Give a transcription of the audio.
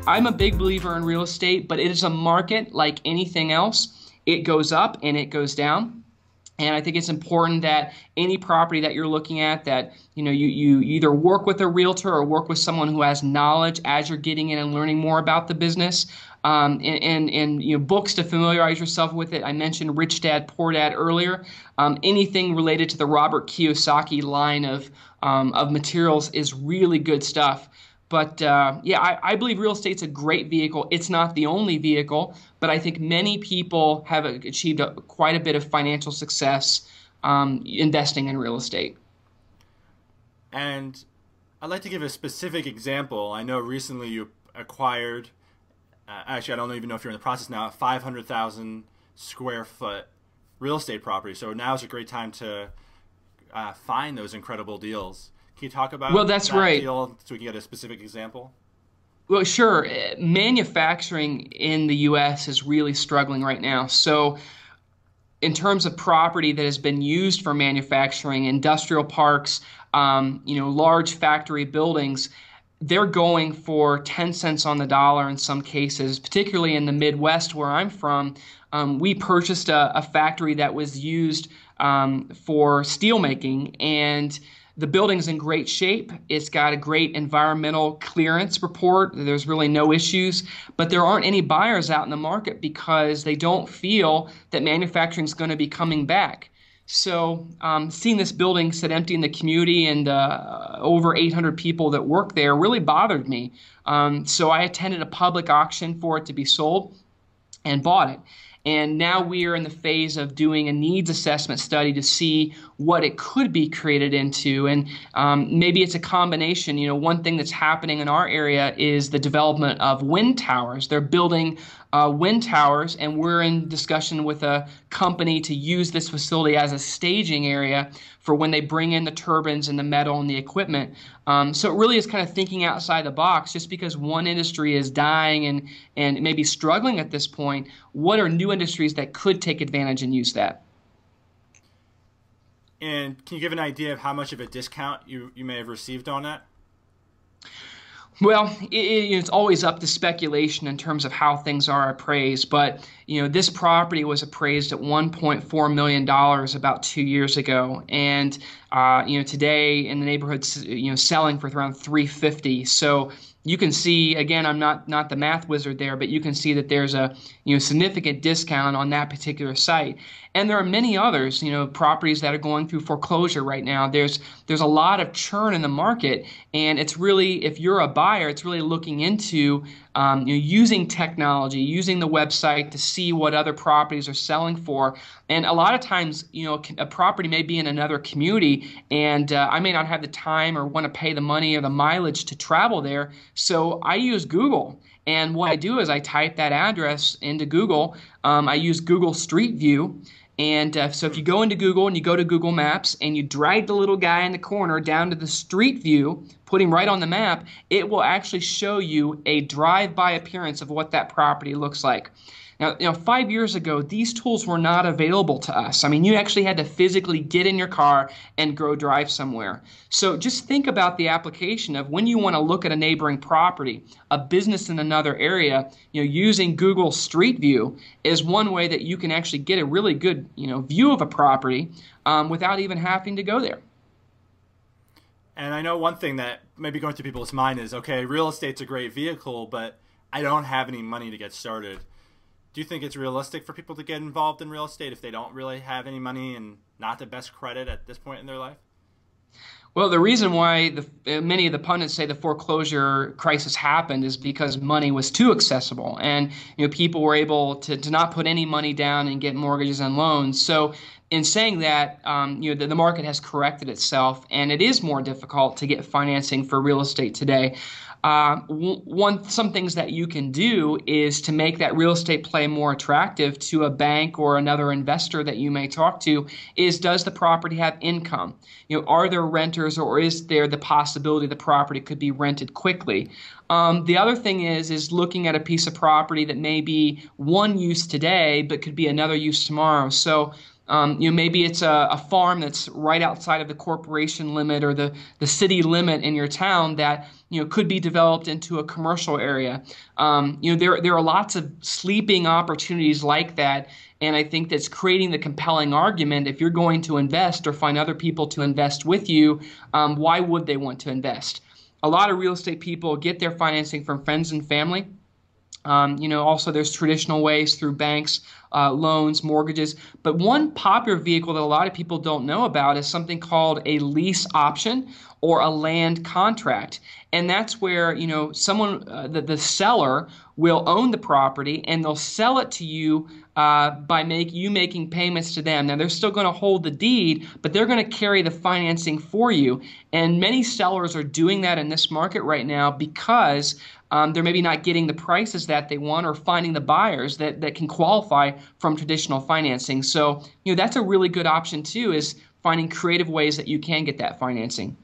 I'm a big believer in real estate, but it is a market like anything else. It goes up and it goes down. And I think it's important that any property that you're looking at, that you either work with a realtor or work with someone who has knowledge as you're getting in and learning more about the business. And books to familiarize yourself with it. I mentioned Rich Dad Poor Dad earlier. Anything related to the Robert Kiyosaki line of materials is really good stuff. But I believe real estate's a great vehicle. It's not the only vehicle, but I think many people have achieved quite a bit of financial success investing in real estate. And I'd like to give a specific example. I know recently you acquired, actually I don't even know if you're in the process now, a 500,000 square foot real estate property. So now is a great time to find those incredible deals. Can you talk about that's that right. deal so we can get a specific example? Well, sure. Manufacturing in the U.S. is really struggling right now. So in terms of property that has been used for manufacturing, industrial parks, large factory buildings, they're going for 10 cents on the dollar in some cases, particularly in the Midwest where I'm from. We purchased a factory that was used for steelmaking, and the building's in great shape. It's got a great environmental clearance report. There's really no issues, but there aren't any buyers out in the market because they don't feel that manufacturing is going to be coming back. So seeing this building sit empty in the community and over 800 people that work there really bothered me. So I attended a public auction for it to be sold and bought it. And now we are in the phase of doing a needs assessment study to see what it could be created into. And maybe it's a combination. One thing that's happening in our area is the development of wind towers. They're building wind towers, and we're in discussion with a company to use this facility as a staging area for when they bring in the turbines and the metal and the equipment. So it really is kind of thinking outside the box. Just because one industry is dying and maybe struggling at this point, what are new industries that could take advantage and use that? And can you give an idea of how much of a discount you may have received on that? Well, it's always up to speculation in terms of how things are appraised, but this property was appraised at $1.4 million about 2 years ago, and today in the neighborhood, selling for around $350. So you can see, again, I'm not the math wizard there, but you can see that there's a significant discount on that particular site. And there are many others, properties that are going through foreclosure right now. There's a lot of churn in the market, and it's really, if you're a buyer, it's really looking into using technology, using the website to see what other properties are selling for. And a lot of times, a property may be in another community, and I may not have the time or want to pay the money or the mileage to travel there. So I use Google. And what I do is I type that address into Google. I use Google Street View. And so if you go into Google and you go to Google Maps and you drag the little guy in the corner down to the street view, put him right on the map, it will actually show you a drive-by appearance of what that property looks like. Now, 5 years ago, these tools were not available to us. I mean, you actually had to physically get in your car and go drive somewhere. So just think about the application of when you want to look at a neighboring property, a business in another area, using Google Street View is one way that you can actually get a really good, view of a property without even having to go there. And I know one thing that may be going through people's mind is, okay, real estate's a great vehicle, but I don't have any money to get started. Do you think it's realistic for people to get involved in real estate if they don't really have any money and not the best credit at this point in their life? Well, the reason why many of the pundits say the foreclosure crisis happened is because money was too accessible, and people were able to not put any money down and get mortgages and loans. So in saying that, the market has corrected itself, and it is more difficult to get financing for real estate today. Some things that you can do is to make that real estate play more attractive to a bank or another investor that you may talk to is, does the property have income? Are there renters, or is there the possibility the property could be rented quickly? The other thing is looking at a piece of property that may be one use today but could be another use tomorrow. So Maybe it's a farm that's right outside of the corporation limit or the city limit in your town that could be developed into a commercial area. There are lots of sleeping opportunities like that, and I think that's creating the compelling argument. If you're going to invest or find other people to invest with you, why would they want to invest? A lot of real estate people get their financing from friends and family. Also there's traditional ways through banks, loans, mortgages. But one popular vehicle that a lot of people don't know about is something called a lease option or a land contract. And that's where, someone, the seller will own the property and they'll sell it to you by making payments to them. Now, they're still going to hold the deed, but they're going to carry the financing for you. And many sellers are doing that in this market right now because they're maybe not getting the prices that they want or finding the buyers that can qualify from traditional financing. So, that's a really good option too, is finding creative ways that you can get that financing.